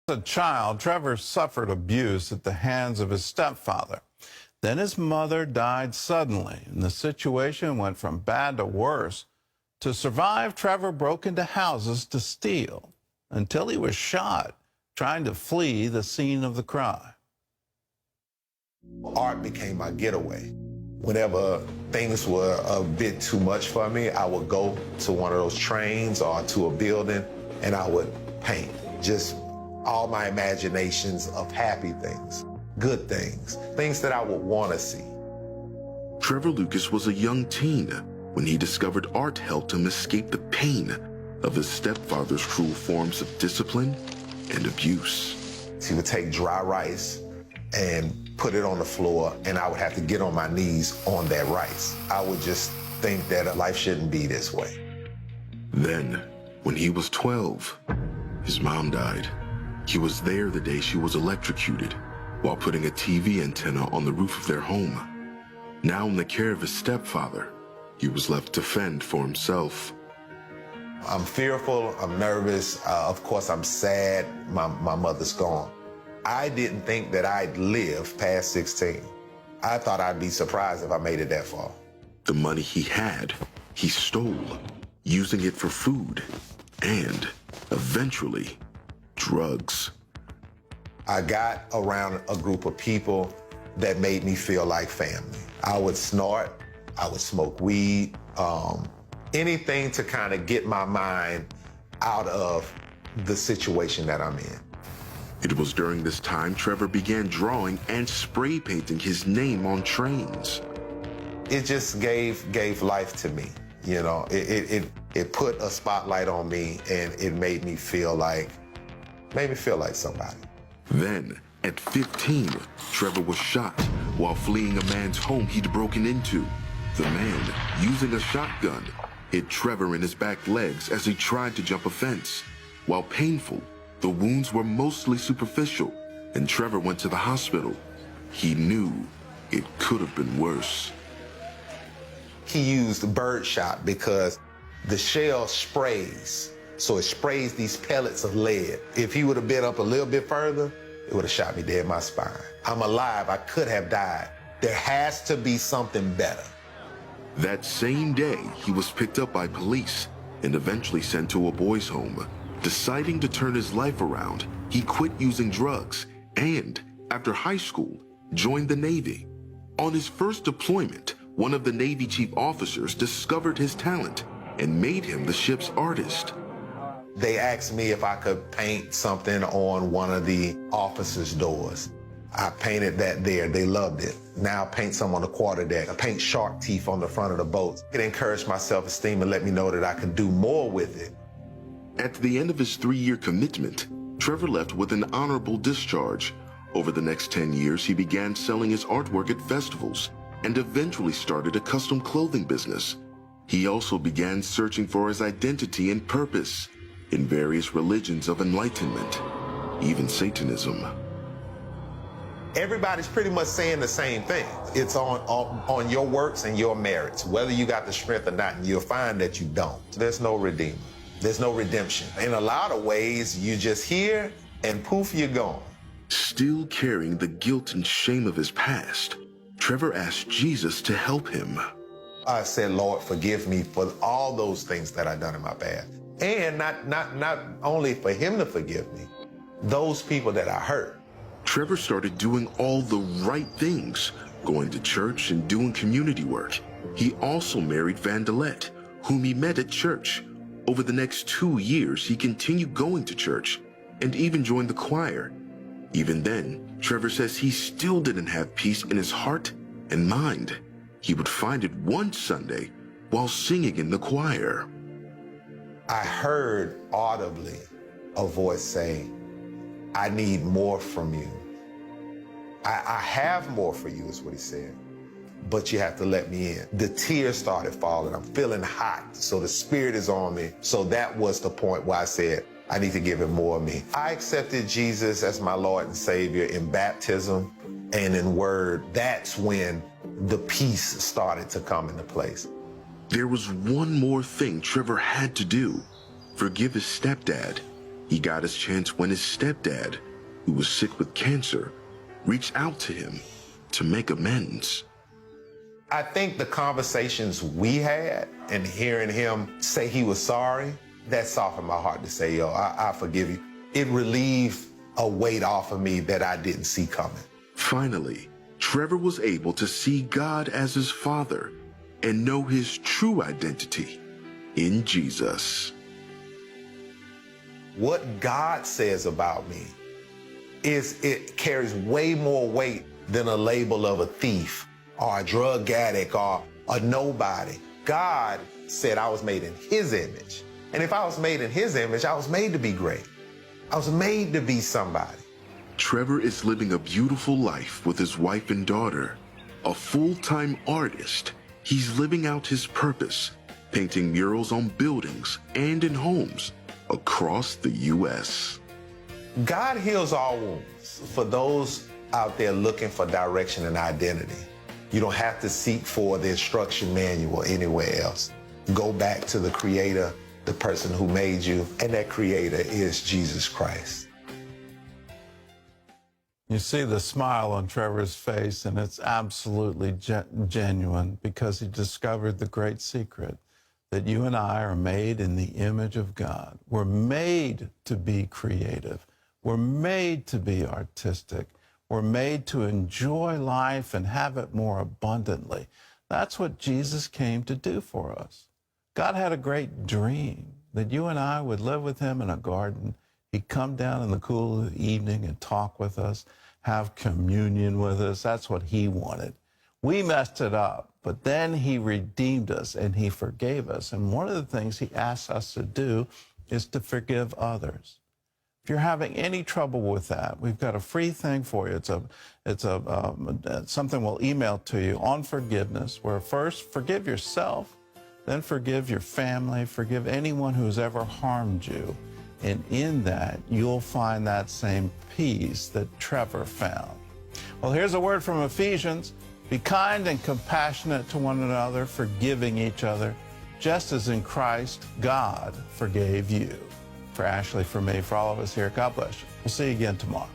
As a child, Trevor suffered abuse at the hands of his stepfather. Then his mother died suddenly, and the situation went from bad to worse. To survive, Trevor broke into houses to steal until he was shot trying to flee the scene of the crime. Art became my getaway. Whenever things were a bit too much for me, I would go to one of those trains or to a building and I would paint. Just all my imaginations of happy things, good things, things that I would want to see. Trevor Lucas was a young teen when he discovered art helped him escape the pain of his stepfather's cruel forms of discipline and abuse. He would take dry rice and put it on the floor, and I would have to get on my knees on that rice. I would just think that life shouldn't be this way. Then, when he was 12, his mom died. He was there the day she was electrocuted while putting a TV antenna on the roof of their home. Now in the care of his stepfather, he was left to fend for himself. I'm fearful, I'm nervous, of course I'm sad, my mother's gone. I didn't think that I'd live past 16. I thought I'd be surprised if I made it that far. The money he had, he stole, using it for food and, eventually, drugs. I got around a group of people that made me feel like family. I would snort, I would smoke weed, anything to kind of get my mind out of the situation that I'm in. It was during this time Trevor began drawing and spray painting his name on trains. It just gave life to me, you know. It put a spotlight on me, and it made me feel like somebody. Then, at 15, Trevor was shot while fleeing a man's home he'd broken into. The man, using a shotgun, hit Trevor in his back legs as he tried to jump a fence. While painful, the wounds were mostly superficial, and Trevor went to the hospital. He knew it could have been worse. He used birdshot because the shell sprays, so it sprays these pellets of lead. If he would have been up a little bit further, it would have shot me dead in my spine. I'm alive, I could have died. There has to be something better. That same day, he was picked up by police and eventually sent to a boys' home. Deciding to turn his life around, he quit using drugs and, after high school, joined the Navy. On his first deployment, one of the Navy chief officers discovered his talent and made him the ship's artist. They asked me if I could paint something on one of the officers' doors. I painted that there. They loved it. Now I paint some on the quarterdeck. I paint shark teeth on the front of the boats. It encouraged my self-esteem and let me know that I could do more with it. At the end of his 3-year commitment, Trevor left with an honorable discharge. Over the next 10 years, he began selling his artwork at festivals and eventually started a custom clothing business. He also began searching for his identity and purpose in various religions of enlightenment, even Satanism. Everybody's pretty much saying the same thing. It's on your works and your merits, whether you got the strength or not, and you'll find that you don't. There's no redeemer. There's no redemption. In a lot of ways, you just hear and poof, you're gone. Still carrying the guilt and shame of his past, Trevor asked Jesus to help him. I said, Lord, forgive me for all those things that I've done in my past. And not only for him to forgive me, those people that I hurt. Trevor started doing all the right things, going to church and doing community work. He also married Vandalette, whom he met at church. Over the next 2 years, he continued going to church and even joined the choir. Even then, Trevor says he still didn't have peace in his heart and mind. He would find it one Sunday while singing in the choir. I heard audibly a voice say, I need more from you. I have more for you, is what he said, but you have to let me in. The tears started falling. I'm feeling hot, so the Spirit is on me. So that was the point where I said, I need to give him more of me. I accepted Jesus as my Lord and Savior in baptism and in word. That's when the peace started to come into place. There was one more thing Trevor had to do: forgive his stepdad He got his chance when his stepdad, who was sick with cancer, reached out to him to make amends. I think the conversations we had and hearing him say he was sorry, that softened my heart to say, yo, I forgive you. It relieved a weight off of me that I didn't see coming. Finally, Trevor was able to see God as his father and know his true identity in Jesus. What God says about me it carries way more weight than a label of a thief or a drug addict or a nobody. God said I was made in his image. And if I was made in his image, I was made to be great. I was made to be somebody. Trevor is living a beautiful life with his wife and daughter. A full-time artist, he's living out his purpose, painting murals on buildings and in homes across the U.S. God heals all wounds. For those out there looking for direction and identity, you don't have to seek for the instruction manual anywhere else. Go back to the Creator, the person who made you, and that Creator is Jesus Christ. You see the smile on Trevor's face, and it's absolutely genuine because he discovered the great secret that you and I are made in the image of God. We're made to be creative. We're made to be artistic. We're made to enjoy life and have it more abundantly. That's what Jesus came to do for us. God had a great dream that you and I would live with him in a garden. He'd come down in the cool of the evening and talk with us, have communion with us. That's what he wanted. We messed it up, but then he redeemed us and he forgave us. And one of the things he asks us to do is to forgive others. If you're having any trouble with that, we've got a free thing for you. It's something we'll email to you on forgiveness, where first forgive yourself, then forgive your family, forgive anyone who's ever harmed you. And in that, you'll find that same peace that Trevor found. Well, here's a word from Ephesians. Be kind and compassionate to one another, forgiving each other, just as in Christ, God forgave you. For Ashley, for me, for all of us here, God bless you. We'll see you again tomorrow.